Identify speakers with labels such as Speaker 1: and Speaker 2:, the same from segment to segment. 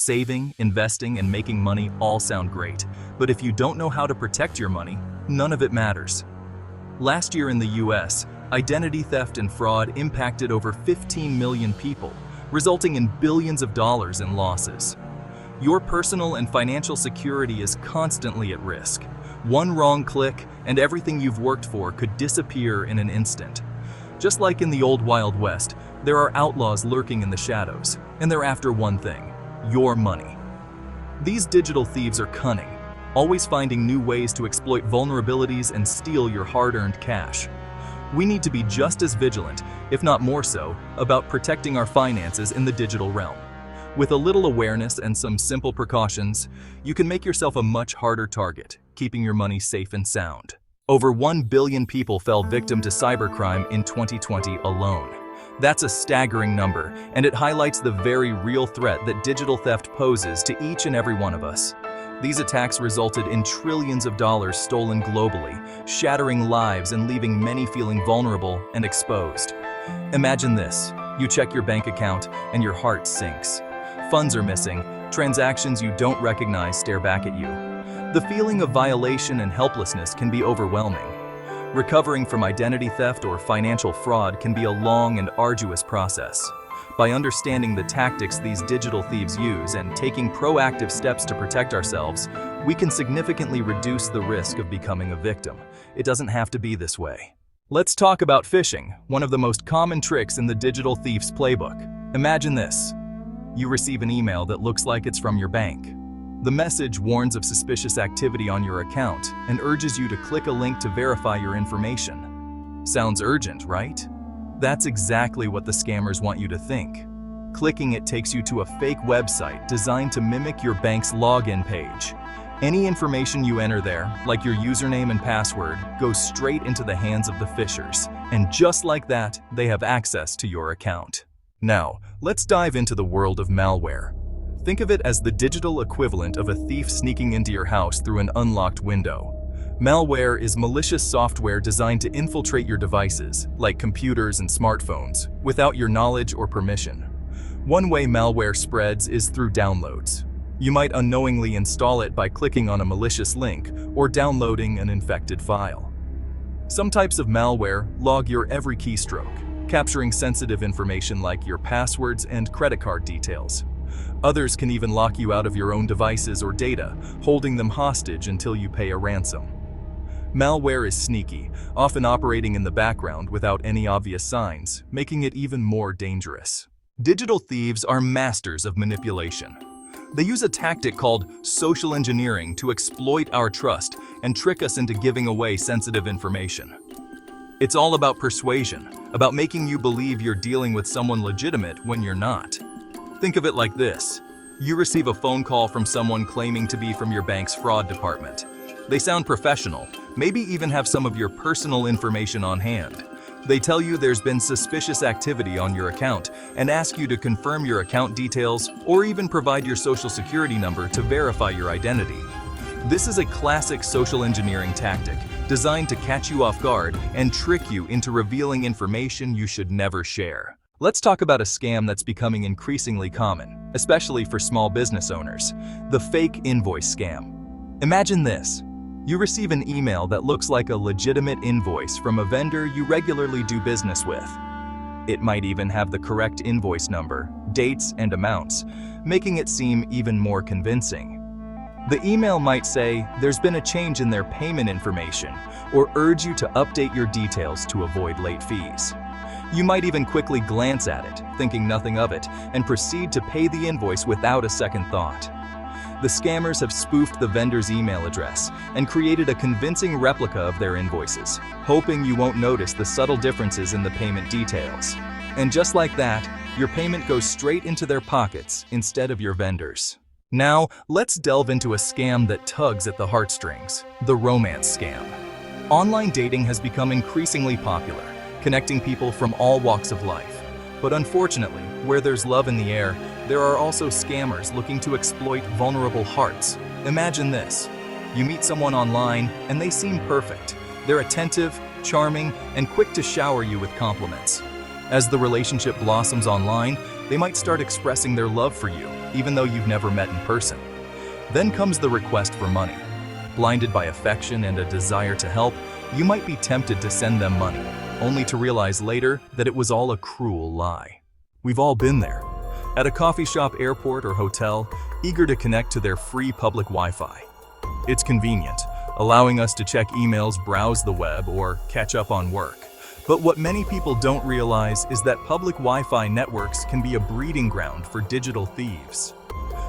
Speaker 1: Saving, investing, and making money all sound great, but if you don't know how to protect your money, none of it matters. Last year in the US, identity theft and fraud impacted over 15 million people, resulting in billions of dollars in losses. Your personal and financial security is constantly at risk. One wrong click, and everything you've worked for could disappear in an instant. Just like in the old Wild West, there are outlaws lurking in the shadows, and they're after one thing: your money. These digital thieves are cunning, always finding new ways to exploit vulnerabilities and steal your hard-earned cash. We need to be just as vigilant, if not more so, about protecting our finances in the digital realm. With a little awareness and some simple precautions, you can make yourself a much harder target, keeping your money safe and sound. Over 1 billion people fell victim to cybercrime in 2020 alone. That's a staggering number, and it highlights the very real threat that digital theft poses to each and every one of us. These attacks resulted in trillions of dollars stolen globally, shattering lives and leaving many feeling vulnerable and exposed. Imagine this: you check your bank account and your heart sinks. Funds are missing, transactions you don't recognize stare back at you. The feeling of violation and helplessness can be overwhelming. Recovering from identity theft or financial fraud can be a long and arduous process. By understanding the tactics these digital thieves use and taking proactive steps to protect ourselves, we can significantly reduce the risk of becoming a victim. It doesn't have to be this way. Let's talk about phishing, one of the most common tricks in the digital thief's playbook. Imagine this: you receive an email that looks like it's from your bank. The message warns of suspicious activity on your account and urges you to click a link to verify your information. Sounds urgent, right? That's exactly what the scammers want you to think. Clicking it takes you to a fake website designed to mimic your bank's login page. Any information you enter there, like your username and password, goes straight into the hands of the phishers. And just like that, they have access to your account. Now, let's dive into the world of malware. Think of it as the digital equivalent of a thief sneaking into your house through an unlocked window. Malware is malicious software designed to infiltrate your devices, like computers and smartphones, without your knowledge or permission. One way malware spreads is through downloads. You might unknowingly install it by clicking on a malicious link or downloading an infected file. Some types of malware log your every keystroke, capturing sensitive information like your passwords and credit card details. Others can even lock you out of your own devices or data, holding them hostage until you pay a ransom. Malware is sneaky, often operating in the background without any obvious signs, making it even more dangerous. Digital thieves are masters of manipulation. They use a tactic called social engineering to exploit our trust and trick us into giving away sensitive information. It's all about persuasion, about making you believe you're dealing with someone legitimate when you're not. Think of it like this: you receive a phone call from someone claiming to be from your bank's fraud department. They sound professional, maybe even have some of your personal information on hand. They tell you there's been suspicious activity on your account and ask you to confirm your account details or even provide your social security number to verify your identity. This is a classic social engineering tactic designed to catch you off guard and trick you into revealing information you should never share. Let's talk about a scam that's becoming increasingly common, especially for small business owners: the fake invoice scam. Imagine this: you receive an email that looks like a legitimate invoice from a vendor you regularly do business with. It might even have the correct invoice number, dates, and amounts, making it seem even more convincing. The email might say there's been a change in their payment information or urge you to update your details to avoid late fees. You might even quickly glance at it, thinking nothing of it, and proceed to pay the invoice without a second thought. The scammers have spoofed the vendor's email address and created a convincing replica of their invoices, hoping you won't notice the subtle differences in the payment details. And just like that, your payment goes straight into their pockets instead of your vendor's. Now, let's delve into a scam that tugs at the heartstrings: the romance scam. Online dating has become increasingly popular, connecting people from all walks of life. But unfortunately, where there's love in the air, there are also scammers looking to exploit vulnerable hearts. Imagine this: you meet someone online and they seem perfect. They're attentive, charming, and quick to shower you with compliments. As the relationship blossoms online, They might start expressing their love for you, even though you've never met in person. Then comes the request for money. Blinded by affection and a desire to help, you might be tempted to send them money, only to realize later that it was all a cruel lie. We've all been there. At a coffee shop, airport, or hotel, eager to connect to their free public Wi-Fi. It's convenient, allowing us to check emails, browse the web, or catch up on work. But what many people don't realize is that public Wi-Fi networks can be a breeding ground for digital thieves.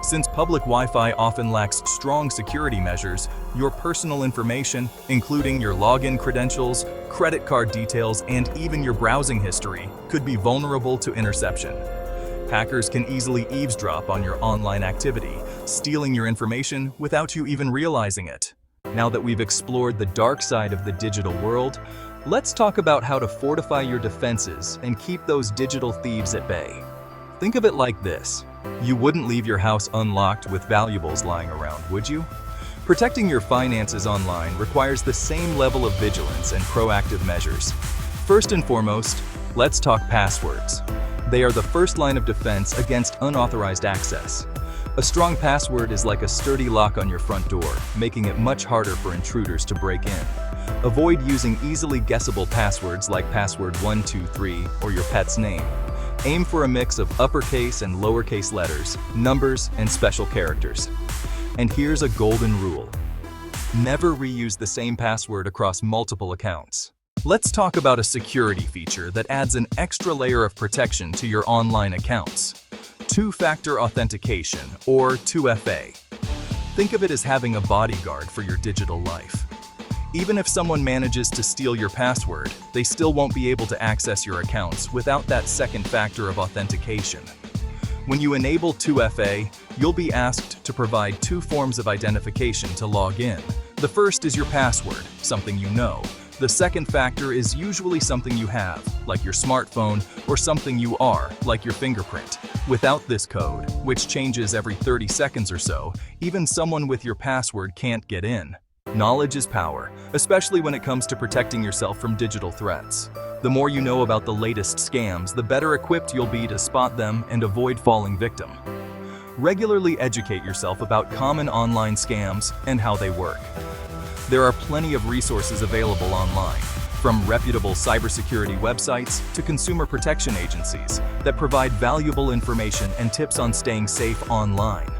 Speaker 1: Since public Wi-Fi often lacks strong security measures, your personal information, including your login credentials, credit card details, and even your browsing history, could be vulnerable to interception. Hackers can easily eavesdrop on your online activity, stealing your information without you even realizing it. Now that we've explored the dark side of the digital world, let's talk about how to fortify your defenses and keep those digital thieves at bay. Think of it like this. You wouldn't leave your house unlocked with valuables lying around, would you? Protecting your finances online requires the same level of vigilance and proactive measures. First and foremost, let's talk passwords. They are the first line of defense against unauthorized access. A strong password is like a sturdy lock on your front door, making it much harder for intruders to break in. Avoid using easily guessable passwords like password 123 or your pet's name. Aim for a mix of uppercase and lowercase letters, numbers, and special characters. And here's a golden rule. Never reuse the same password across multiple accounts. Let's talk about a security feature that adds an extra layer of protection to your online accounts. Two-factor authentication, or 2FA. Think of it as having a bodyguard for your digital life. Even if someone manages to steal your password, they still won't be able to access your accounts without that second factor of authentication. When you enable 2FA, you'll be asked to provide two forms of identification to log in. The first is your password, something you know. The second factor is usually something you have, like your smartphone, or something you are, like your fingerprint. Without this code, which changes every 30 seconds or so, even someone with your password can't get in. Knowledge is power, especially when it comes to protecting yourself from digital threats. The more you know about the latest scams, the better equipped you'll be to spot them and avoid falling victim. Regularly educate yourself about common online scams and how they work. There are plenty of resources available online, from reputable cybersecurity websites to consumer protection agencies that provide valuable information and tips on staying safe online.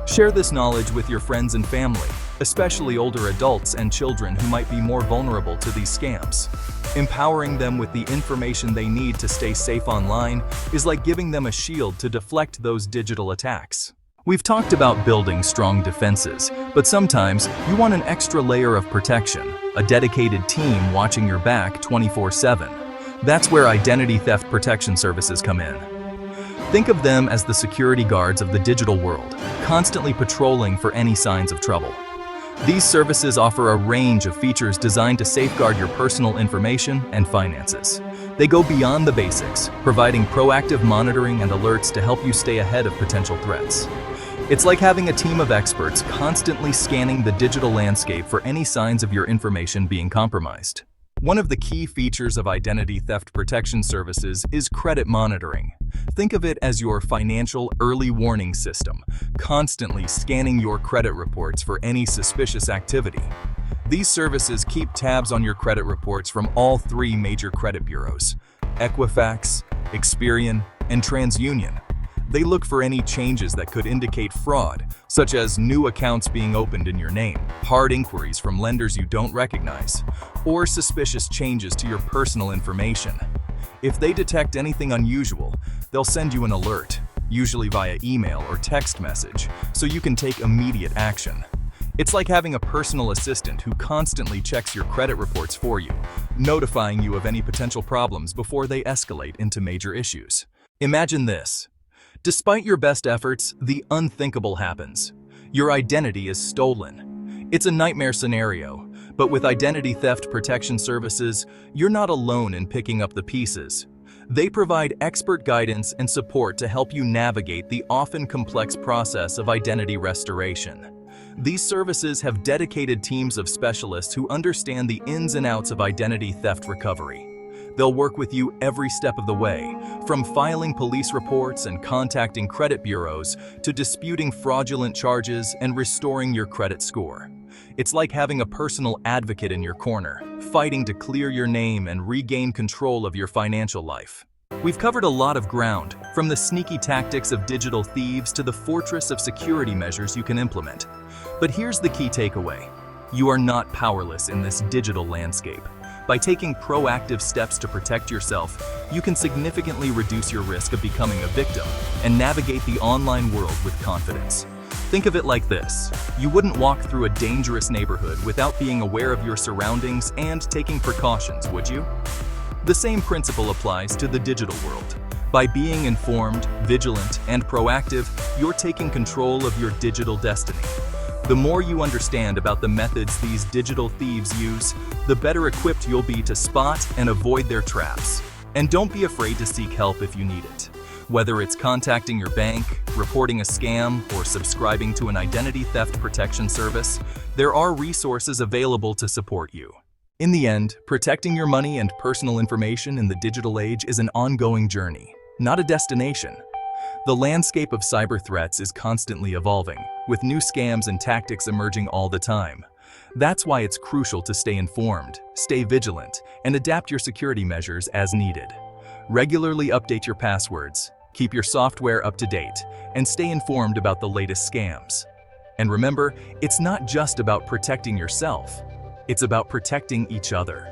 Speaker 1: Share this knowledge with your friends and family, especially older adults and children who might be more vulnerable to these scams. Empowering them with the information they need to stay safe online is like giving them a shield to deflect those digital attacks. We've talked about building strong defenses, but sometimes you want an extra layer of protection, a dedicated team watching your back 24/7. That's where identity theft protection services come in. Think of them as the security guards of the digital world, constantly patrolling for any signs of trouble. These services offer a range of features designed to safeguard your personal information and finances. They go beyond the basics, providing proactive monitoring and alerts to help you stay ahead of potential threats. It's like having a team of experts constantly scanning the digital landscape for any signs of your information being compromised. One of the key features of identity theft protection services is credit monitoring. Think of it as your financial early warning system, constantly scanning your credit reports for any suspicious activity. These services keep tabs on your credit reports from all three major credit bureaus, Equifax, Experian, and TransUnion. They look for any changes that could indicate fraud, such as new accounts being opened in your name, hard inquiries from lenders you don't recognize, or suspicious changes to your personal information. If they detect anything unusual, they'll send you an alert, usually via email or text message, so you can take immediate action. It's like having a personal assistant who constantly checks your credit reports for you, notifying you of any potential problems before they escalate into major issues. Imagine this. Despite your best efforts, the unthinkable happens. Your identity is stolen. It's a nightmare scenario, but with identity theft protection services, you're not alone in picking up the pieces. They provide expert guidance and support to help you navigate the often complex process of identity restoration. These services have dedicated teams of specialists who understand the ins and outs of identity theft recovery. They'll work with you every step of the way, from filing police reports and contacting credit bureaus to disputing fraudulent charges and restoring your credit score. It's like having a personal advocate in your corner, fighting to clear your name and regain control of your financial life. We've covered a lot of ground, from the sneaky tactics of digital thieves to the fortress of security measures you can implement. But here's the key takeaway. You are not powerless in this digital landscape. By taking proactive steps to protect yourself, you can significantly reduce your risk of becoming a victim and navigate the online world with confidence. Think of it like this. You wouldn't walk through a dangerous neighborhood without being aware of your surroundings and taking precautions, would you? The same principle applies to the digital world. By being informed, vigilant, and proactive, you're taking control of your digital destiny. The more you understand about the methods these digital thieves use, the better equipped you'll be to spot and avoid their traps. And don't be afraid to seek help if you need it. Whether it's contacting your bank, reporting a scam, or subscribing to an identity theft protection service, there are resources available to support you. In the end, protecting your money and personal information in the digital age is an ongoing journey, not a destination. The landscape of cyber threats is constantly evolving, with new scams and tactics emerging all the time. That's why it's crucial to stay informed, stay vigilant, and adapt your security measures as needed. Regularly update your passwords, keep your software up to date, and stay informed about the latest scams. And remember, it's not just about protecting yourself. It's about protecting each other.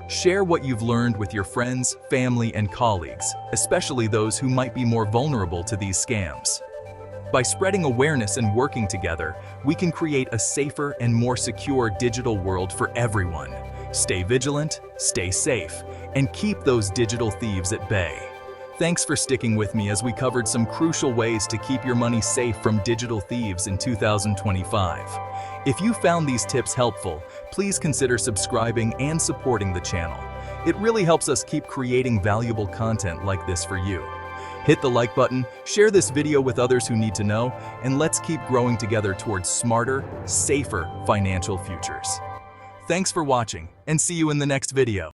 Speaker 1: Share what you've learned with your friends, family, and colleagues, especially those who might be more vulnerable to these scams. By spreading awareness and working together, we can create a safer and more secure digital world for everyone. Stay vigilant, stay safe, and keep those digital thieves at bay. Thanks for sticking with me as we covered some crucial ways to keep your money safe from digital thieves in 2025. If you found these tips helpful, please consider subscribing and supporting the channel. It really helps us keep creating valuable content like this for you. Hit the like button, share this video with others who need to know, and let's keep growing together towards smarter, safer financial futures. Thanks for watching, and see you in the next video.